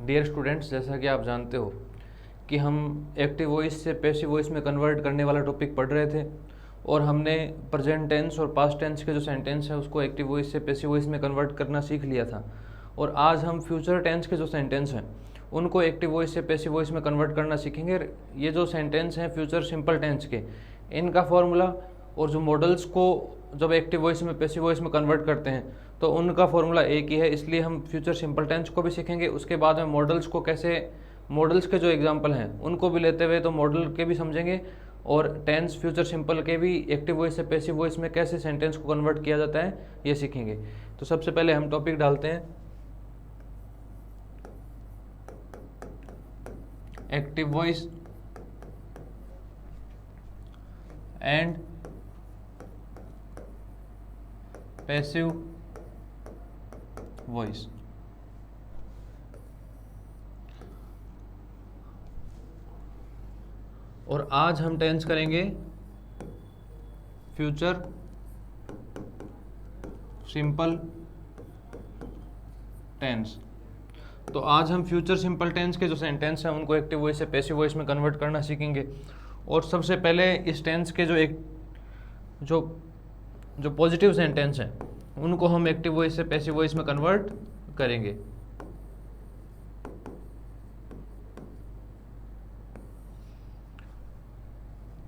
Dear students, जैसा कि आप जानते हो कि हम एक्टिव वॉइस से पैसिव वॉइस में कन्वर्ट करने वाला टॉपिक पढ़ रहे थे और हमने प्रेजेंट टेंस और पास्ट टेंस के जो सेंटेंस है उसको एक्टिव वॉइस से पैसिव वॉइस में कन्वर्ट करना सीख लिया था। और आज हम फ्यूचर टेंस के जो सेंटेंस हैं उनको एक्टिव वॉइस से पैसिव वॉइस में कन्वर्ट करना सीखेंगे। ये जो सेंटेंस हैं फ्यूचर सिंपल टेंस के, इनका फॉर्मूला और जो मॉडल्स को जब एक्टिव वॉइस में पैसिव वॉइस में कन्वर्ट करते हैं तो उनका फॉर्मूला एक ही है, इसलिए हम फ्यूचर सिंपल टेंस को भी सीखेंगे। उसके बाद में मॉडल्स को कैसे, मॉडल्स के जो एग्जांपल हैं उनको भी लेते हुए तो मॉडल के भी समझेंगे और टेंस फ्यूचर सिंपल के भी एक्टिव वॉइस से पैसिव वॉइस में कैसे सेंटेंस को कन्वर्ट किया जाता है ये सीखेंगे। तो सबसे पहले हम टॉपिक डालते हैं active voice and passive voice. और आज हम टेंस करेंगे फ्यूचर सिंपल टेंस। तो आज हम फ्यूचर सिंपल टेंस के जो सेंटेंस हैं उनको एक्टिव वॉइस से पैसिव वॉइस में कन्वर्ट करना सीखेंगे। और सबसे पहले इस टेंस के जो पॉजिटिव सेंटेंस हैं उनको हम एक्टिव वॉइस से पैसिव वॉइस में कन्वर्ट करेंगे।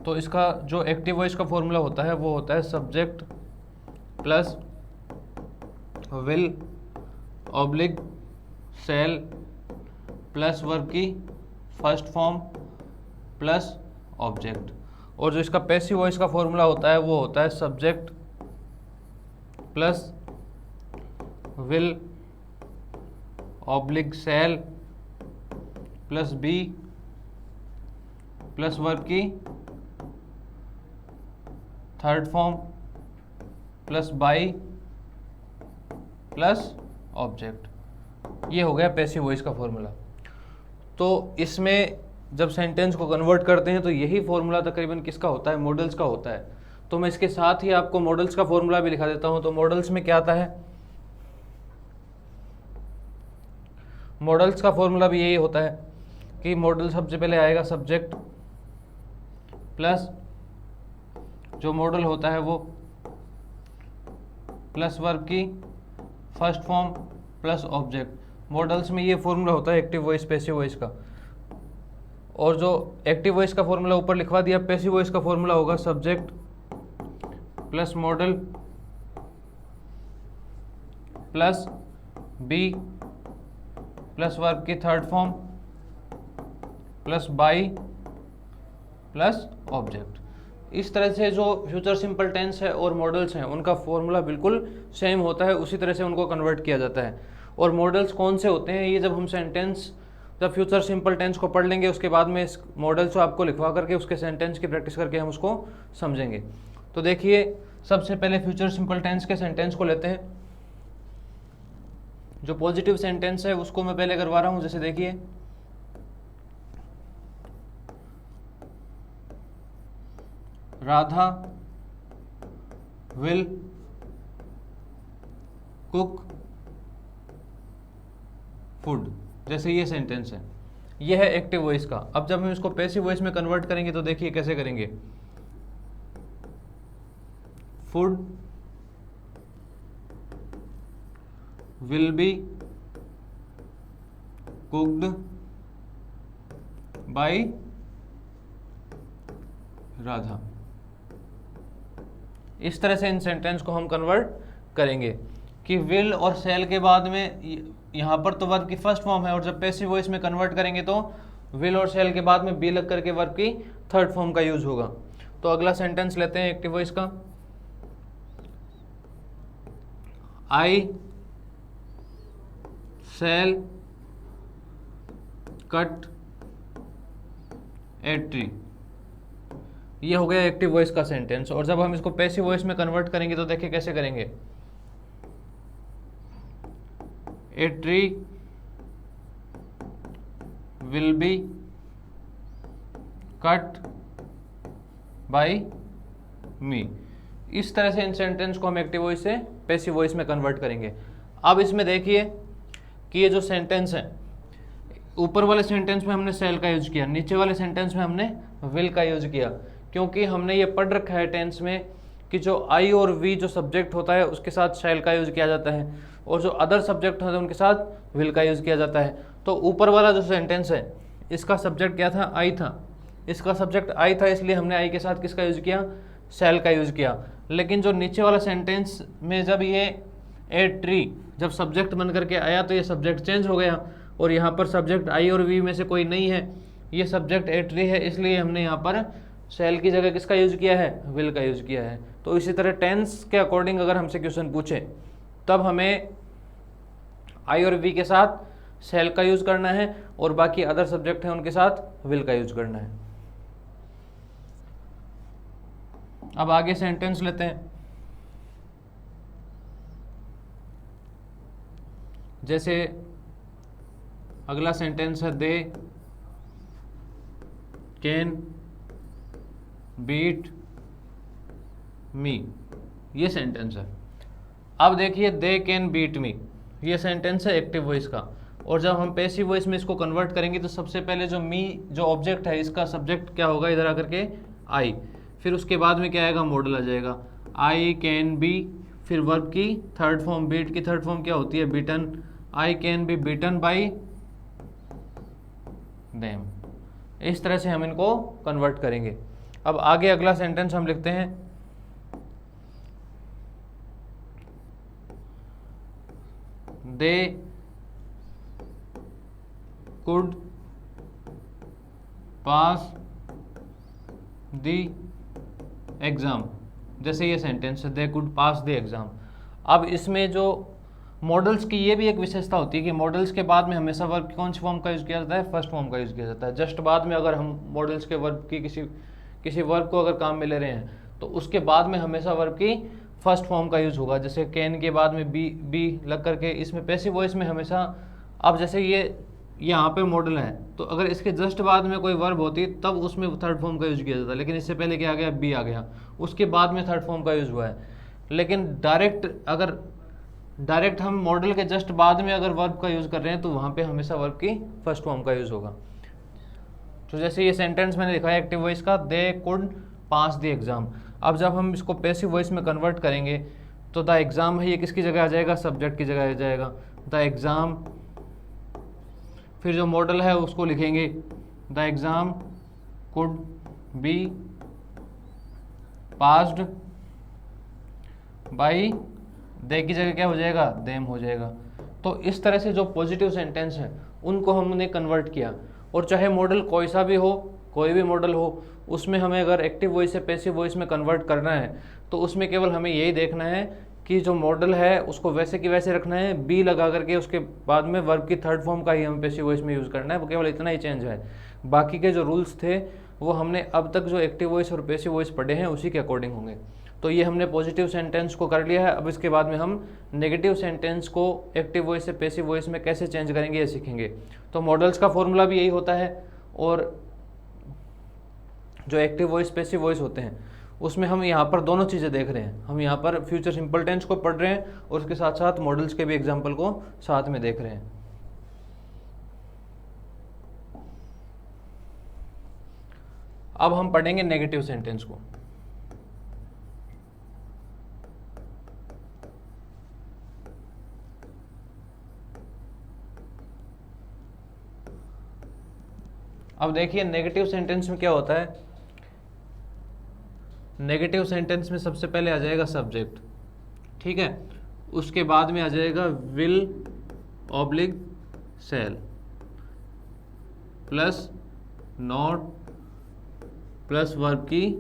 तो इसका जो एक्टिव वॉइस का फॉर्मूला होता है वो होता है subject plus will oblique shall plus verb की फर्स्ट फॉर्म प्लस ऑब्जेक्ट। और जो इसका पैसिव वॉइस का फॉर्मूला होता है वो होता है subject plus will oblique shall plus be plus verb की third form plus by plus object. ये हो गया पैसिव वॉइस का फॉर्मूला। तो इसमें जब सेंटेंस को कन्वर्ट करते हैं तो यही फॉर्मूला तकरीबन किसका होता है, मॉडल्स का होता है। तो मैं इसके साथ ही आपको मॉडल्स का फॉर्मूला भी लिखा देता हूं। तो मॉडल्स में क्या आता है, मॉडल्स का फॉर्मूला भी यही होता है कि मॉडल सबसे पहले आएगा सब्जेक्ट प्लस जो मॉडल होता है वो प्लस वर्ब की first form plus object. Models में ये फॉर्मूला होता है एक्टिव वॉइस पैसिव वॉइस का। और जो एक्टिव वॉइस का फॉर्मूला ऊपर लिखवा दिया, पैसिव वॉइस का फॉर्मूला होगा subject plus modal plus be plus verb की third form plus by plus object. इस तरह से जो फ्यूचर सिंपल टेंस है और मॉडल्स हैं उनका फॉर्मूला बिल्कुल सेम होता है, उसी तरह से उनको कन्वर्ट किया जाता है। और मॉडल्स कौन से होते हैं, ये जब हम सेंटेंस जब फ्यूचर सिंपल टेंस को पढ़ लेंगे उसके बाद में इस मॉडल्स को आपको लिखवा करके उसके सेंटेंस की प्रैक्टिस करके हम उसको समझेंगे। तो देखिए सबसे पहले फ्यूचर सिंपल टेंस के सेंटेंस को लेते हैं। जो पॉजिटिव सेंटेंस है उसको मैं पहले करवा रहा हूं। जैसे देखिए राधा विल कुक फूड, जैसे ये सेंटेंस है, ये है एक्टिव वॉइस का। अब जब हम इसको पैसिव वॉइस में कन्वर्ट करेंगे तो देखिए कैसे करेंगे। Food will be cooked bye Radha. इस तरह से इन सेंटेंस को हम कन्वर्ट करेंगे कि विल और सेल के बाद में यहाँ पर तो वर्ब की फर्स्ट फॉर्म है और जब पैसिव वॉइस में कन्वर्ट करेंगे तो विल और सेल के बाद में बी लग करके वर्ब की थर्ड फॉर्म का यूज होगा। तो अगला सेंटेंस लेते हैं एक्टिव वॉइस का। आई सेल कट ए ट्री, ये हो गया एक्टिव वॉइस का सेंटेंस। और जब हम इसको पैसिव वॉइस में कन्वर्ट करेंगे तो देखिए कैसे करेंगे। A tree will be cut by me. इस तरह से इन सेंटेंस को हम एक्टिव वॉइस से पैसिव वॉइस में कन्वर्ट करेंगे। अब इसमें देखिए कि ये जो सेंटेंस है ऊपर वाले सेंटेंस में हमने शैल का यूज किया, नीचे वाले सेंटेंस में हमने विल का यूज किया, क्योंकि हमने ये पढ़ रखा है टेंस में कि जो आई और वी जो सब्जेक्ट होता है उसके साथ शैल का यूज किया जाता है, और जो अदर सब्जेक्ट होते हैं उनके साथ विल का यूज किया जाता है। तो ऊपर वाला जो सेंटेंस है इसका सब्जेक्ट क्या था, आई था, इसका सब्जेक्ट आई था, इसलिए हमने आई के साथ किसका यूज किया, शैल का यूज किया। लेकिन जो नीचे वाला सेंटेंस में जब ये ए ट्री जब सब्जेक्ट बन करके आया तो ये सब्जेक्ट चेंज हो गया, और यहाँ पर सब्जेक्ट आई और वी में से कोई नहीं है, ये सब्जेक्ट ए ट्री है, इसलिए हमने यहाँ पर शैल की जगह किसका यूज किया है, विल का यूज किया है। तो इसी तरह टेंस के अकॉर्डिंग अगर हमसे क्वेश्चन पूछे तब हमें आई और वी के साथ शैल का यूज करना है, और बाकी अदर सब्जेक्ट हैं उनके साथ विल का यूज करना है। अब आगे सेंटेंस लेते हैं। जैसे अगला सेंटेंस है दे कैन बीट मी, ये सेंटेंस है। अब देखिए दे कैन बीट मी, ये सेंटेंस है एक्टिव वॉइस का, और जब हम पैसिव वॉइस में इसको कन्वर्ट करेंगे तो सबसे पहले जो मी जो ऑब्जेक्ट है इसका सब्जेक्ट क्या होगा, इधर आकर के आई, फिर उसके बाद में क्या आएगा, मॉडल आ जाएगा, आई कैन बी, फिर वर्ब की थर्ड फॉर्म, बीट की थर्ड फॉर्म क्या होती है, beaten, I can be beaten by them. इस तरह से हम इनको कन्वर्ट करेंगे। अब आगे अगला सेंटेंस हम लिखते हैं, they could pass the exam, जैसे ये सेंटेंस है they could pass the exam. अब इसमें जो मॉडल्स की ये भी एक विशेषता होती है कि मॉडल्स के बाद में हमेशा वर्ब की कौन सी फॉर्म का यूज़ किया जाता है, फर्स्ट फॉर्म का यूज़ किया जाता है। जस्ट बाद में अगर हम मॉडल्स के वर्ब की किसी वर्ब को अगर काम में ले रहे हैं तो उसके बाद में हमेशा वर्ब की फर्स्ट फॉर्म का यूज़ होगा। जैसे कैन के बाद में बी लग करके, इसमें पैसिव वॉइस में हमेशा, अब जैसे ये यहाँ पे मॉडल है तो अगर इसके जस्ट बाद में कोई वर्ब होती तब उसमें थर्ड फॉर्म का यूज़ किया जाता है, लेकिन इससे पहले क्या आ गया, बी आ गया, उसके बाद में थर्ड फॉर्म का यूज़ हुआ है। लेकिन डायरेक्ट हम मॉडल के जस्ट बाद में अगर वर्ब का यूज़ कर रहे हैं तो वहाँ पे हमेशा वर्ब की फर्स्ट फॉर्म का यूज़ होगा। तो जैसे ये सेंटेंस मैंने लिखा है एक्टिव वॉइस का, they could pass the exam. अब जब हम इसको पैसिव वॉइस में कन्वर्ट करेंगे तो द एग्ज़ाम है, ये किसकी जगह आ जाएगा, सब्जेक्ट की जगह आ जाएगा, द एग्ज़ाम, फिर जो मॉडल है उसको लिखेंगे, the exam could be passed by, they की जगह क्या हो जाएगा, देम हो जाएगा। तो इस तरह से जो पॉजिटिव सेंटेंस है उनको हमने कन्वर्ट किया, और चाहे मॉडल कोई सा भी हो, कोई भी मॉडल हो, उसमें हमें अगर एक्टिव वॉइस से पैसिव वॉइस में कन्वर्ट करना है तो उसमें केवल हमें यही देखना है कि जो मॉडल है उसको वैसे की वैसे रखना है, बी लगा करके उसके बाद में वर्ब की थर्ड फॉर्म का ही हमें पैसिव वॉइस में यूज़ करना है, वो केवल इतना ही चेंज है। बाकी के जो रूल्स थे वो हमने अब तक जो एक्टिव वॉइस और पैसिव वॉइस पढ़े हैं उसी के अकॉर्डिंग होंगे। तो ये हमने पॉजिटिव सेंटेंस को कर लिया है। अब इसके बाद में हम नेगेटिव सेंटेंस को एक्टिव वॉइस से पैसिव वॉइस में कैसे चेंज करेंगे ये सीखेंगे। तो मॉडल्स का फॉर्मूला भी यही होता है, और जो एक्टिव वॉइस पैसिव वॉइस होते हैं उसमें हम यहाँ पर दोनों चीज़ें देख रहे हैं। हम यहाँ पर फ्यूचर सिंपल टेंस को पढ़ रहे हैं और उसके साथ साथ मॉडल्स के भी एग्जाम्पल को साथ में देख रहे हैं। अब हम पढ़ेंगे नेगेटिव सेंटेंस को। अब देखिए नेगेटिव सेंटेंस में क्या होता है। नेगेटिव सेंटेंस में सबसे पहले आ जाएगा सब्जेक्ट, ठीक है, उसके बाद में आ जाएगा will oblique shall plus not plus verb की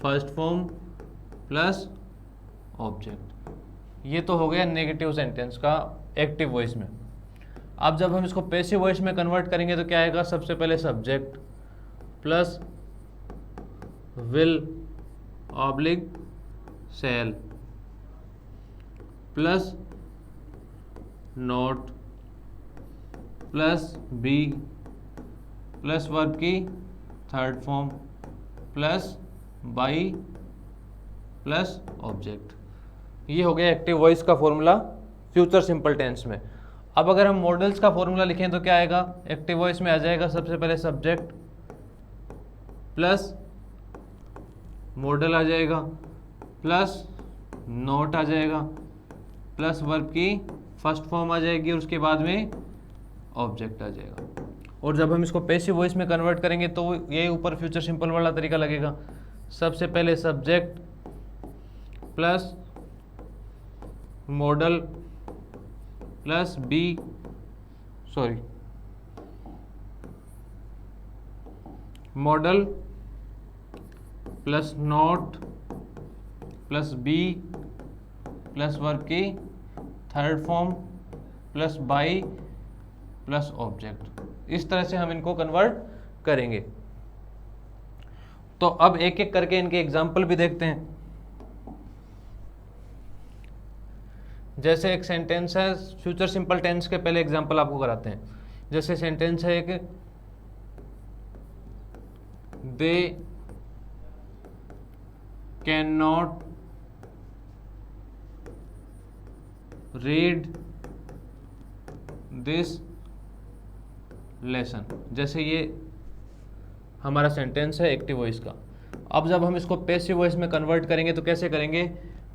फर्स्ट फॉर्म प्लस ऑब्जेक्ट। ये तो हो गया नेगेटिव सेंटेंस का एक्टिव वॉइस में। अब जब हम इसको पैसिव वॉइस में कन्वर्ट करेंगे तो क्या आएगा, सबसे पहले subject plus will oblique shall plus not plus be plus verb की third form plus by plus object. ये हो गया एक्टिव वॉइस का फॉर्मूला फ्यूचर सिंपल टेंस में। अब अगर हम मॉडल्स का फॉर्मूला लिखें तो क्या आएगा, एक्टिव वॉइस में आ जाएगा सबसे पहले सब्जेक्ट प्लस मॉडल आ जाएगा प्लस नोट आ जाएगा प्लस वर्ब की फर्स्ट फॉर्म आ जाएगी और उसके बाद में ऑब्जेक्ट आ जाएगा। और जब हम इसको पैसिव वॉइस में कन्वर्ट करेंगे तो ये ऊपर फ्यूचर सिंपल वाला तरीका लगेगा। सबसे पहले subject plus modal plus modal plus not plus be plus verb की third form plus by plus object. इस तरह से हम इनको कन्वर्ट करेंगे। तो अब एक एक करके इनके एग्जाम्पल भी देखते हैं। जैसे एक सेंटेंस है, फ्यूचर सिंपल टेंस के पहले एग्जाम्पल आपको कराते हैं। जैसे सेंटेंस है एक, they can not read this lesson. जैसे ये हमारा सेंटेंस है एक्टिव वॉइस का। अब जब हम इसको पैसिव वॉइस में कन्वर्ट करेंगे तो कैसे करेंगे,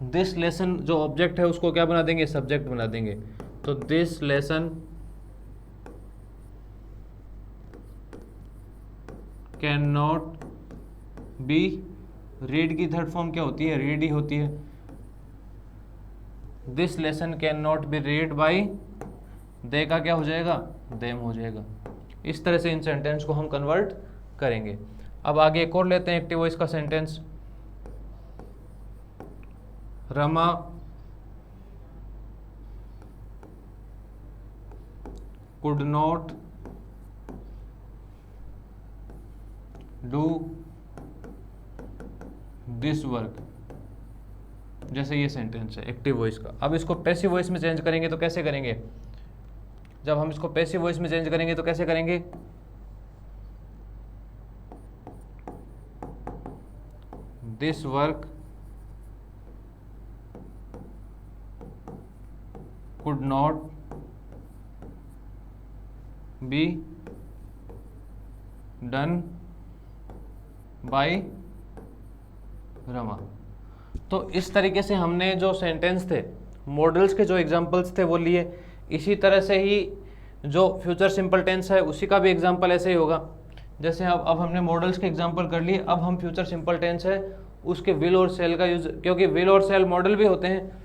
दिस लेसन जो ऑब्जेक्ट है उसको क्या बना देंगे, सब्जेक्ट बना देंगे। तो this lesson can not be, read की थर्ड फॉर्म क्या होती है, रीड ही होती है। This lesson can not be read by, they का क्या हो जाएगा, देम हो जाएगा। इस तरह से इन सेंटेंस को हम कन्वर्ट करेंगे। अब आगे एक और लेते हैं एक्टिव वॉइस का sentence, Rama could not do this work. जैसे ये सेंटेंस है एक्टिव वॉइस का। अब इसको पैसिव वॉइस में चेंज करेंगे तो कैसे करेंगे, जब हम इसको पैसिव वॉइस में चेंज करेंगे तो कैसे करेंगे, this work could not be done by Rama. तो इस तरीके से हमने जो सेंटेंस थे, मॉडल्स के जो एग्जांपल्स थे वो लिए। इसी तरह से ही जो फ्यूचर सिंपल टेंस है उसी का भी एग्जांपल ऐसे ही होगा। जैसे अब हमने मॉडल्स के एग्जांपल कर लिए, अब हम फ्यूचर सिंपल टेंस है उसके विल और सेल का यूज, क्योंकि विल और सेल मॉडल भी होते हैं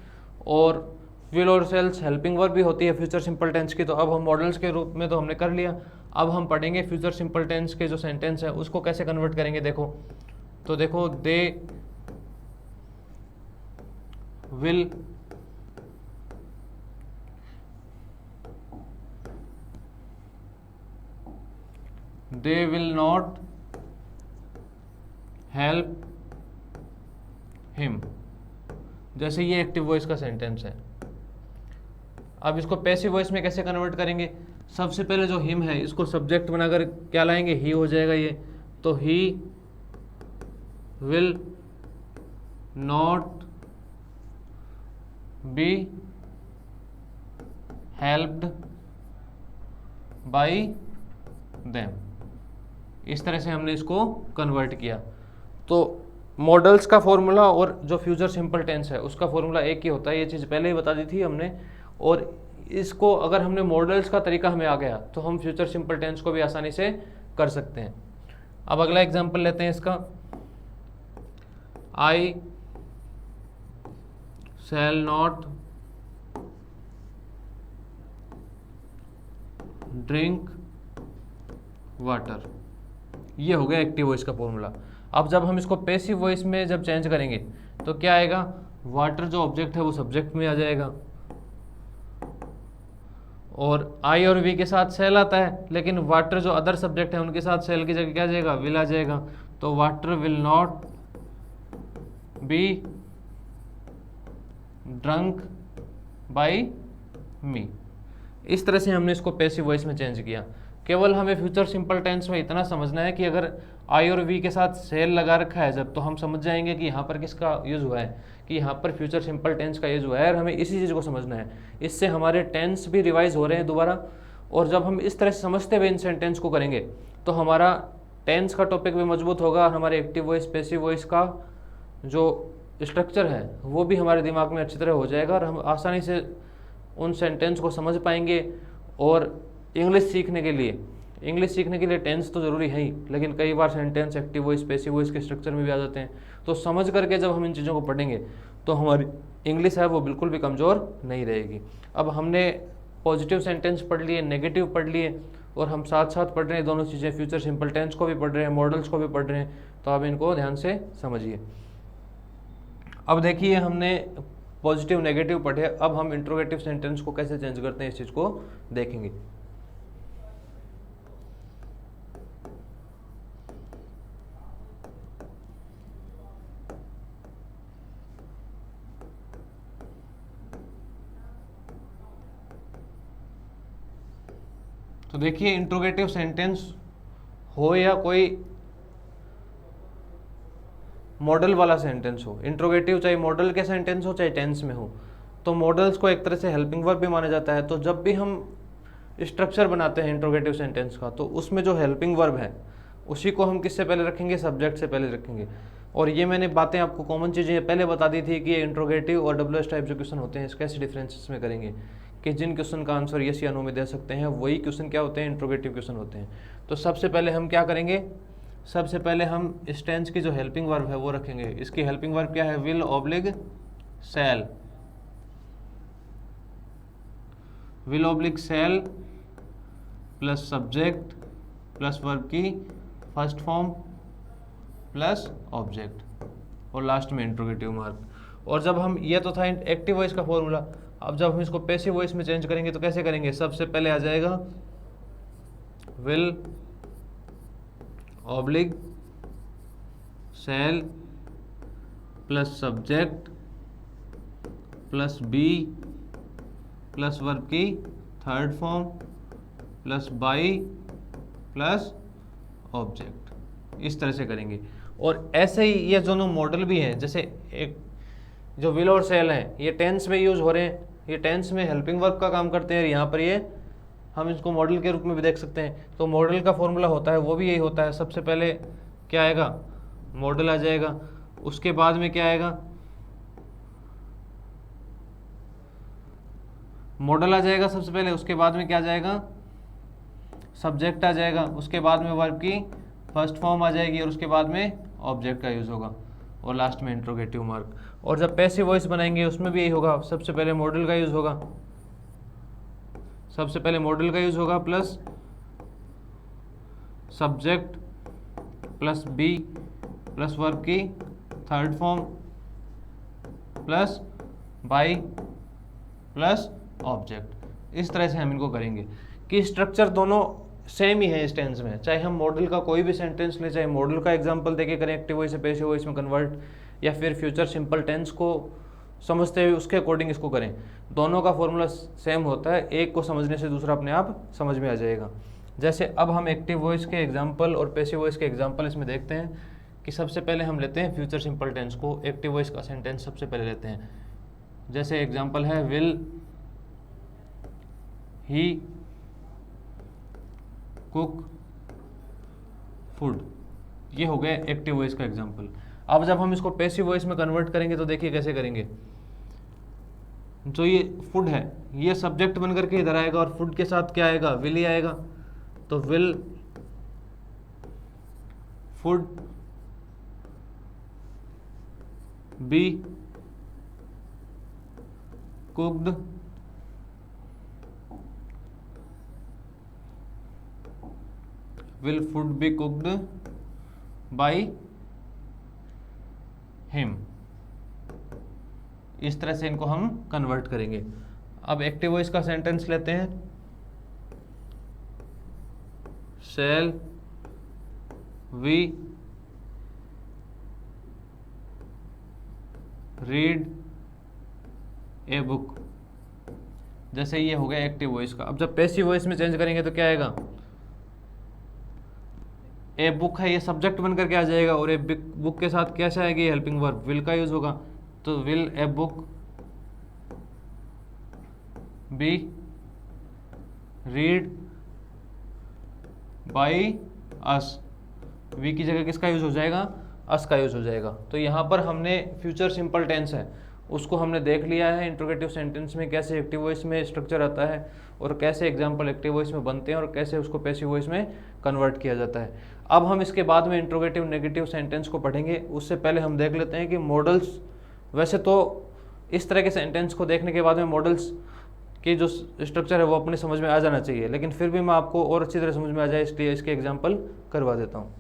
और विल और सेल्स हेल्पिंग वर्ब भी होती है फ्यूचर सिंपल टेंस की। तो अब हम मॉडल्स के रूप में तो हमने कर लिया, अब हम पढ़ेंगे फ्यूचर सिंपल टेंस के जो सेंटेंस है उसको कैसे कन्वर्ट करेंगे। देखो तो देखो, they will not help him. जैसे ये एक्टिव वॉइस का सेंटेंस है। अब इसको पैसिव वॉइस में कैसे कन्वर्ट करेंगे, सबसे पहले जो हिम है इसको सब्जेक्ट बनाकर क्या लाएंगे, ही हो जाएगा ये। तो he will not be helped bye them. इस तरह से हमने इसको कन्वर्ट किया। तो मॉडल्स का फॉर्मूला और जो फ्यूचर सिंपल टेंस है उसका फॉर्मूला एक ही होता है, ये चीज़ पहले ही बता दी थी हमने। और इसको अगर हमने मॉडल्स का तरीका हमें आ गया तो हम फ्यूचर सिंपल टेंस को भी आसानी से कर सकते हैं। अब अगला एग्जांपल लेते हैं इसका, आई शैल नॉट ड्रिंक वाटर। ये हो गया एक्टिव वॉइस का फॉर्मूला। अब जब हम इसको पैसिव वॉइस में जब चेंज करेंगे तो क्या आएगा, वाटर जो ऑब्जेक्ट है वो सब्जेक्ट में आ जाएगा और आई और वी के साथ सेल आता है, लेकिन वाटर जो अदर सब्जेक्ट है उनके साथ सेल की जगह क्या आ जाएगा, विल आ जाएगा। तो water will not be drunk by me. इस तरह से हमने इसको पैसिव वॉइस में चेंज किया। केवल हमें फ्यूचर सिंपल टेंस में इतना समझना है कि अगर आई और वी के साथ सेल लगा रखा है जब, तो हम समझ जाएंगे कि यहाँ पर किसका यूज़ हुआ है, कि यहाँ पर फ्यूचर सिंपल टेंस का यूज हुआ है और हमें इसी चीज़ को समझना है। इससे हमारे टेंस भी रिवाइज हो रहे हैं दोबारा, और जब हम इस तरह से समझते हुए इन सेंटेंस को करेंगे तो हमारा टेंस का टॉपिक भी मजबूत होगा और हमारे एक्टिव वॉइस पैसिव वॉइस का जो स्ट्रक्चर है वो भी हमारे दिमाग में अच्छी तरह हो जाएगा और हम आसानी से उन सेंटेंस को समझ पाएंगे। और इंग्लिश सीखने के लिए टेंस तो ज़रूरी है ही, लेकिन कई बार sentence active voice passive voice के स्ट्रक्चर में भी आ जाते हैं। तो समझ करके जब हम इन चीज़ों को पढ़ेंगे तो हमारी इंग्लिश है वो बिल्कुल भी कमज़ोर नहीं रहेगी। अब हमने पॉजिटिव सेंटेंस पढ़ लिए, नेगेटिव पढ़ लिए, और हम साथ साथ पढ़ रहे हैं दोनों चीज़ें, फ्यूचर सिंपल टेंस को भी पढ़ रहे हैं, मॉडल्स को भी पढ़ रहे हैं। तो आप इनको ध्यान से समझिए। अब देखिए हमने पॉजिटिव नेगेटिव पढ़े, अब हम इंट्रोगेटिव सेंटेंस को कैसे चेंज करते हैं इस चीज़ को देखेंगे। तो देखिए इंट्रोगेटिव सेंटेंस हो या कोई मॉडल वाला सेंटेंस हो, इंट्रोगेटिव चाहे मॉडल के सेंटेंस हो चाहे टेंस में हो, तो मॉडल्स को एक तरह से हेल्पिंग वर्ब भी माना जाता है। तो जब भी हम स्ट्रक्चर बनाते हैं इंट्रोगेटिव सेंटेंस का, तो उसमें जो हेल्पिंग वर्ब है उसी को हम किससे पहले रखेंगे, सब्जेक्ट से पहले रखेंगे। और ये मैंने बातें आपको कॉमन चीज़ें पहले बता दी थी कि ये इंट्रोगेटिव और WH टाइप जो क्वेश्चन होते हैं इसके कैसे डिफरेंसेस में करेंगे, कि जिन क्वेश्चन का आंसर यस या नो में दे सकते हैं वही क्वेश्चन क्या होते हैं, इंट्रोगेटिव क्वेश्चन होते हैं। तो सबसे पहले हम क्या करेंगे, सबसे पहले हम इस टेंस की जो हेल्पिंग वर्ब है वो रखेंगे। इसकी हेल्पिंग वर्ब क्या है, will oblique shall, will oblique shall plus subject plus verb की फर्स्ट फॉर्म प्लस ऑब्जेक्ट और लास्ट में इंट्रोगेटिव मार्क। और जब हम, ये तो था एक्टिव वॉइस का फॉर्मूला, अब जब हम इसको पैसिव वॉइस में चेंज करेंगे तो कैसे करेंगे, सबसे पहले आ जाएगा will oblique shall plus subject plus be plus verb की third form plus by plus object, इस तरह से करेंगे। और ऐसे ही ये दोनों मॉडल भी हैं, जैसे एक जो विल और शैल हैं ये टेंस में यूज हो रहे हैं, ये टेंस में हेल्पिंग वर्ब का काम करते हैं, यहाँ पर ये हम इसको मॉडल के रूप में भी देख सकते हैं। तो मॉडल का फॉर्मूला होता है वो भी यही होता है, सबसे पहले क्या आएगा, मॉडल आ जाएगा, उसके बाद में क्या आएगा, मॉडल आ जाएगा सबसे पहले, उसके बाद में क्या आ जाएगा, सब्जेक्ट आ जाएगा, उसके बाद में वर्ब की फर्स्ट फॉर्म आ जाएगी और उसके बाद में ऑब्जेक्ट का यूज़ होगा और लास्ट में इंट्रोगेटिव मार्क। और जब पैसिव वॉइस बनाएंगे उसमें भी यही होगा, सबसे पहले मॉडल का यूज़ होगा, सबसे पहले मॉडल का यूज़ होगा plus subject plus be plus verb की third form plus by plus object. इस तरह से हम इनको करेंगे कि स्ट्रक्चर दोनों सेम ही है इस टेंस में, चाहे हम मॉडल का कोई भी सेंटेंस लें, चाहे मॉडल का एग्जांपल देके करें एक्टिव वॉइस से पैसिव वॉइस में कन्वर्ट, या फिर फ्यूचर सिंपल टेंस को समझते हुए उसके अकॉर्डिंग इसको करें, दोनों का फॉर्मूला सेम होता है। एक को समझने से दूसरा अपने आप समझ में आ जाएगा। जैसे अब हम एक्टिव वॉइस के एग्जाम्पल और पैसिव वॉइस के एग्जाम्पल इसमें देखते हैं कि सबसे पहले हम लेते हैं फ्यूचर सिंपल टेंस को, एक्टिव वॉइस का सेंटेंस सबसे पहले लेते हैं। जैसे एग्जाम्पल है विल ही कुक फूड, ये हो गया एक्टिव वॉइस का एग्जाम्पल। अब जब हम इसको पैसिव वॉइस में कन्वर्ट करेंगे तो देखिए कैसे करेंगे। जो ये फूड है ये सब्जेक्ट बनकर के इधर आएगा और फूड के साथ क्या आएगा, विल ही आएगा। तो will food be cooked will food be cooked by him। इस तरह से इनको हम कन्वर्ट करेंगे। अब एक्टिव वॉइस का सेंटेंस लेते हैं, shall we read a book, जैसे ये हो गया एक्टिव वॉइस का। अब जब पैसिव वॉइस में चेंज करेंगे तो क्या आएगा, ए बुक है ये सब्जेक्ट बन करके आ जाएगा और ए बुक के साथ कैसे आएगी, हेल्पिंग वर्ब विल का यूज होगा। तो will a book be read by us, we की जगह किसका यूज हो जाएगा, अस का यूज हो जाएगा। तो यहाँ पर हमने फ्यूचर सिंपल टेंस है उसको हमने देख लिया है, इंट्रोगेटिव सेंटेंस में कैसे एक्टिव वॉइस में स्ट्रक्चर आता है और कैसे एग्जाम्पल एक्टिव वॉइस में बनते हैं और कैसे उसको पैसिव वॉइस में कन्वर्ट किया जाता है। अब हम इसके बाद में इंट्रोगेटिव नेगेटिव सेंटेंस को पढ़ेंगे, उससे पहले हम देख लेते हैं कि मॉडल्स, वैसे तो इस तरह के सेंटेंस को देखने के बाद में मॉडल्स की जो स्ट्रक्चर है वो अपने समझ में आ जाना चाहिए, लेकिन फिर भी मैं आपको और अच्छी तरह समझ में आ जाए इसलिए इसके एग्जाम्पल करवा देता हूँ।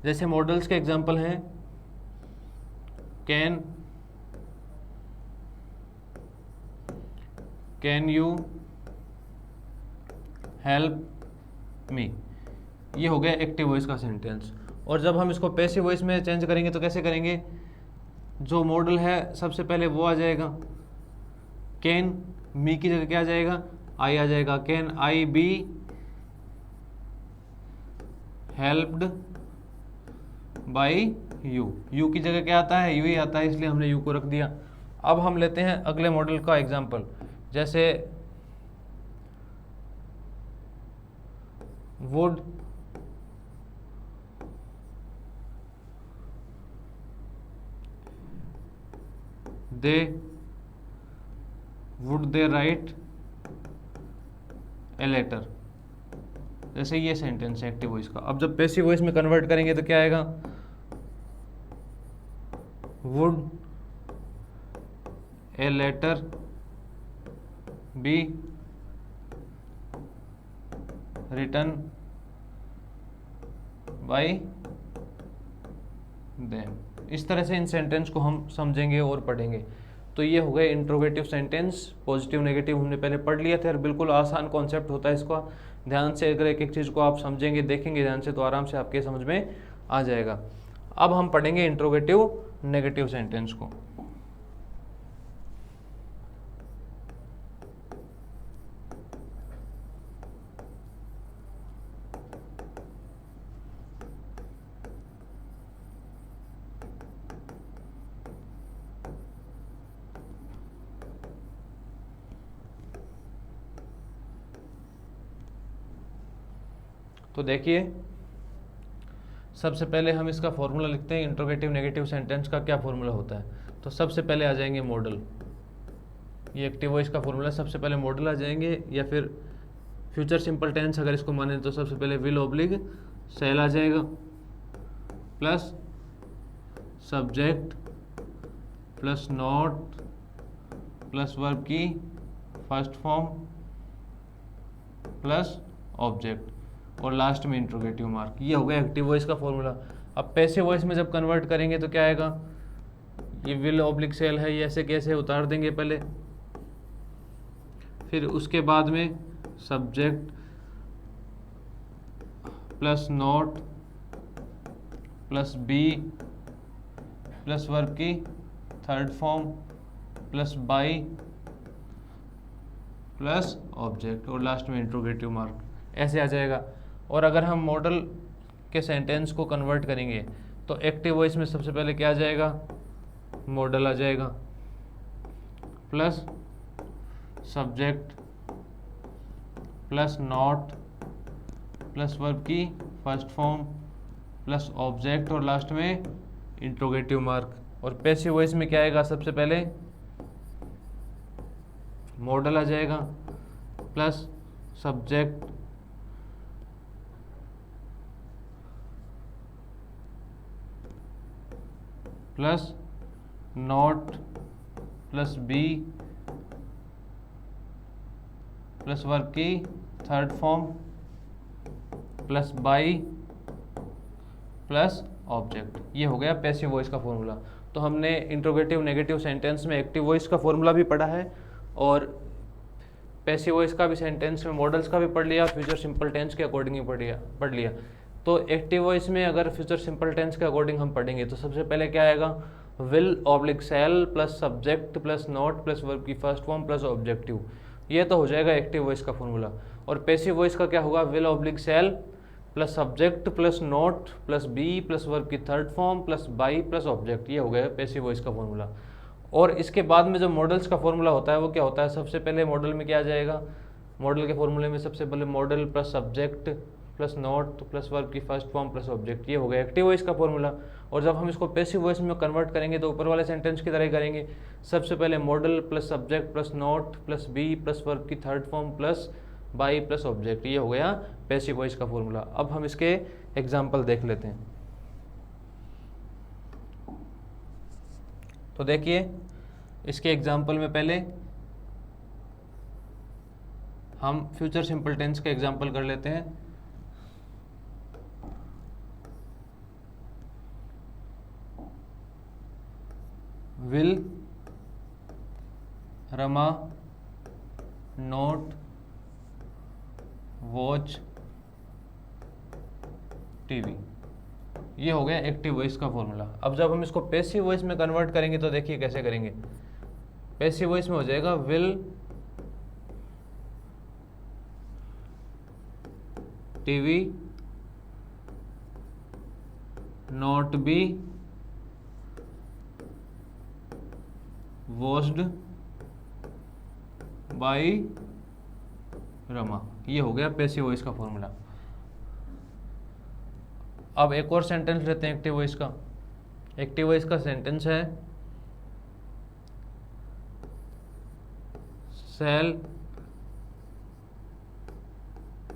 जैसे मॉडल्स के एग्जाम्पल हैं कैन यू हेल्प मी, ये हो गया एक्टिव वॉइस का सेंटेंस। और जब हम इसको पैसिव वॉइस में चेंज करेंगे तो कैसे करेंगे, जो मॉडल है सबसे पहले वो आ जाएगा, कैन, मी की जगह क्या आ जाएगा, आई आ जाएगा, can I be helped by you, you की जगह क्या आता है, यू ही आता है, इसलिए हमने यू को रख दिया। अब हम लेते हैं अगले मॉडल का एग्जाम्पल, जैसे would they write a letter, जैसे ये सेंटेंस है एक्टिव वॉइस का। अब जब पैसिव वॉइस में कन्वर्ट करेंगे तो क्या आएगा, would a letter be written by them. इस तरह से इन सेंटेंस को हम समझेंगे और पढ़ेंगे। तो ये हो गए इंट्रोगेटिव सेंटेंस, पॉजिटिव नेगेटिव हमने पहले पढ़ लिया था और बिल्कुल आसान कॉन्सेप्ट होता है इसका। ध्यान से अगर एक एक चीज़ को आप समझेंगे देखेंगे ध्यान से तो आराम से आपके समझ में आ जाएगा। अब हम पढ़ेंगे इंट्रोगेटिव नेगेटिव सेंटेंस को। तो देखिए सबसे पहले हम इसका फॉर्मूला लिखते हैं, इंट्रोगेटिव नेगेटिव सेंटेंस का क्या फॉर्मूला होता है। तो सबसे पहले आ जाएंगे मॉडल, ये एक्टिव वॉइस का फॉर्मूला, सबसे पहले मॉडल आ जाएंगे, या फिर फ्यूचर सिंपल टेंस अगर इसको माने तो सबसे पहले विल ऑब्लिग सेल आ जाएगा, plus subject plus not plus verb की फर्स्ट फॉर्म प्लस ऑब्जेक्ट और लास्ट में इंट्रोगेटिव मार्क। ये हो गया एक्टिव वॉइस का फॉर्मूला। अब पैसिव वॉइस में जब कन्वर्ट करेंगे तो क्या आएगा, ये विल ऑब्लिक सेल है, ये ऐसे कैसे उतार देंगे पहले, फिर उसके बाद में subject plus not plus be plus verb की third form plus by plus object और लास्ट में इंट्रोगेटिव मार्क, ऐसे आ जाएगा। और अगर हम मॉडल के सेंटेंस को कन्वर्ट करेंगे तो एक्टिव वॉइस में सबसे पहले क्या आ जाएगा, मॉडल आ जाएगा, plus subject plus not plus verb की फर्स्ट फॉर्म प्लस ऑब्जेक्ट और लास्ट में इंट्रोगेटिव मार्क। और पैसिव वॉइस में क्या आएगा, सबसे पहले मॉडल आ जाएगा plus subject plus not plus be plus verb की third form plus by plus object. ये हो गया पैसिव वॉइस का फॉर्मूला। तो हमने इंट्रोगेटिव नेगेटिव सेंटेंस में एक्टिव वॉइस का फॉर्मूला भी पढ़ा है और पैसिव वॉइस का भी सेंटेंस में मॉडल्स का भी पढ़ लिया, फ्यूचर सिंपल टेंस के अकॉर्डिंग ही पढ़ लिया। तो एक्टिव वॉइस में अगर फ्यूचर सिंपल टेंस के अकॉर्डिंग हम पढ़ेंगे तो सबसे पहले क्या आएगा, will oblique shall plus subject plus not plus verb की फर्स्ट फॉर्म प्लस ऑब्जेक्टिव, ये तो हो जाएगा एक्टिव वॉइस का फॉर्मूला। और पैसिव वॉइस का क्या होगा, will oblique shall plus subject plus not plus be plus verb की third form plus by plus object, ये हो गया पैसिव वॉइस का फॉर्मूला। और इसके बाद में जो मॉडल्स का फॉर्मूला होता है वो क्या होता है, सबसे पहले मॉडल में क्या आ जाएगा, मॉडल के फॉर्मूले में सबसे पहले modal plus subject plus not plus verb की फर्स्ट फॉर्म प्लस ऑब्जेक्ट, ये हो गया एक्टिव वॉइस का फॉर्मूला। और जब हम इसको पैसिव वॉइस में कन्वर्ट करेंगे तो ऊपर वाले सेंटेंस की तरह ही करेंगे, सबसे पहले modal plus subject plus not plus be plus verb की third form plus by plus object, ये हो गया पैसिव वॉइस का फॉर्मूला। अब हम इसके एग्जाम्पल देख लेते हैं। तो देखिए इसके एग्जाम्पल में पहले हम फ्यूचर सिंपल टेंस का एग्जाम्पल कर लेते हैं। Will Rama note watch TV, ये हो गया एक्टिव वॉइस का फॉर्मूला। अब जब हम इसको पैसिव वॉइस में कन्वर्ट करेंगे तो देखिए कैसे करेंगे। पैसिव वॉइस में हो जाएगा will TV not be watched by Rama, ये हो गया पैसिव वॉइस का फॉर्मूला। अब एक और सेंटेंस लेते हैं एक्टिव वॉइस का। एक्टिव वॉइस का सेंटेंस है shall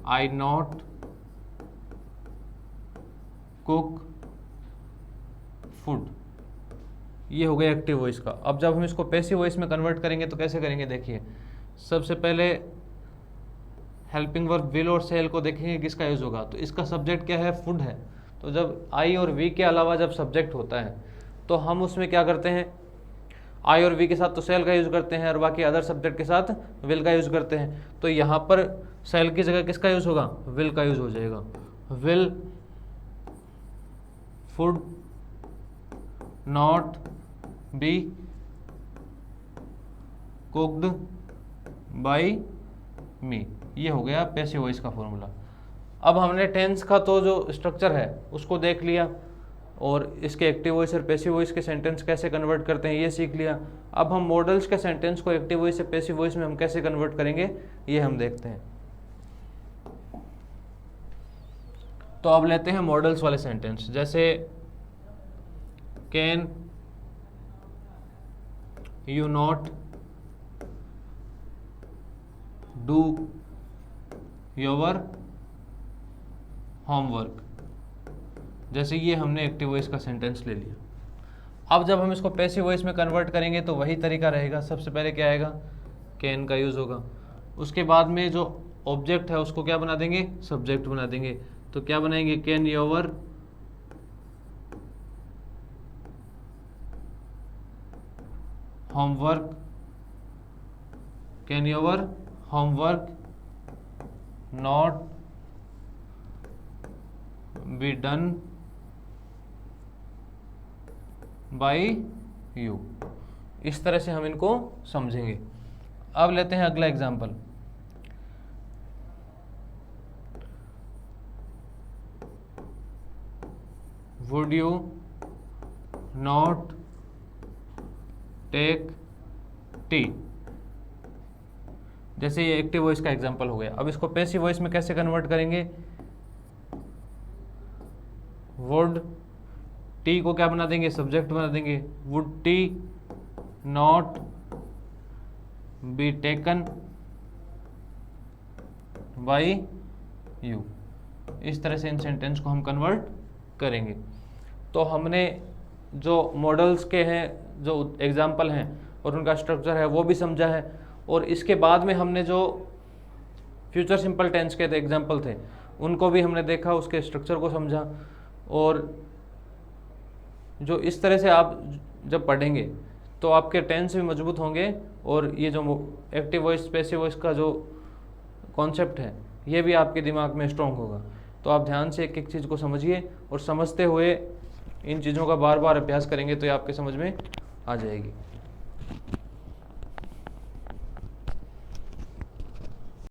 I not cook food, ये हो गया एक्टिव वॉइस का। अब जब हम इसको पैसिव वॉइस में कन्वर्ट करेंगे तो कैसे करेंगे, देखिए सबसे पहले हेल्पिंग वर्ब विल और सेल को देखेंगे किसका यूज होगा। तो इसका सब्जेक्ट क्या है, फूड है। तो जब आई और वी के अलावा जब सब्जेक्ट होता है तो हम उसमें क्या करते हैं, आई और वी के साथ तो सेल का यूज करते हैं और बाकी अदर सब्जेक्ट के साथ विल का यूज करते हैं। तो यहाँ पर सेल की जगह किसका यूज होगा, विल का यूज हो जाएगा। Will food not be cooked by me, ये हो गया पैसिव वॉइस का फॉर्मूला। अब हमने टेंस का तो जो स्ट्रक्चर है उसको देख लिया और इसके एक्टिव वॉइस और पैसिव वॉइस के सेंटेंस कैसे कन्वर्ट करते हैं ये सीख लिया। अब हम मॉडल्स के सेंटेंस को एक्टिव वॉइस से पैसिव वॉइस में हम कैसे कन्वर्ट करेंगे ये हम देखते हैं। तो अब लेते हैं मॉडल्स वाले सेंटेंस, जैसे can you not do your homework, जैसे ये हमने एक्टिव वॉइस का सेंटेंस ले लिया। अब जब हम इसको पैसिव वॉइस में कन्वर्ट करेंगे तो वही तरीका रहेगा। सबसे पहले क्या आएगा, कैन का यूज़ होगा, उसके बाद में जो ऑब्जेक्ट है उसको क्या बना देंगे, सब्जेक्ट बना देंगे। तो क्या बनाएंगे, can your homework, can your homework not be done by you. इस तरह से हम इनको समझेंगे। अब लेते हैं अगला example. Would you not take tea, जैसे ये एक्टिव वॉइस का एग्जाम्पल हो गया। अब इसको पैसिव वॉइस में कैसे कन्वर्ट करेंगे, वुड टी को क्या बना देंगे, सब्जेक्ट बना देंगे। Would T not be taken by you. इस तरह से इन सेंटेंस को हम कन्वर्ट करेंगे। तो हमने जो मॉडल्स के हैं, जो एग्जाम्पल हैं और उनका स्ट्रक्चर है वो भी समझा है, और इसके बाद में हमने जो फ्यूचर सिंपल टेंस के एग्जाम्पल थे उनको भी हमने देखा, उसके स्ट्रक्चर को समझा। और जो इस तरह से आप जब पढ़ेंगे तो आपके टेंस भी मजबूत होंगे और ये जो एक्टिव वॉइस पैसिव वॉइस का जो कॉन्सेप्ट है ये भी आपके दिमाग में स्ट्रॉन्ग होगा। तो आप ध्यान से एक एक चीज़ को समझिए और समझते हुए इन चीज़ों का बार बार अभ्यास करेंगे तो ये आपके समझ में आ जाएगी।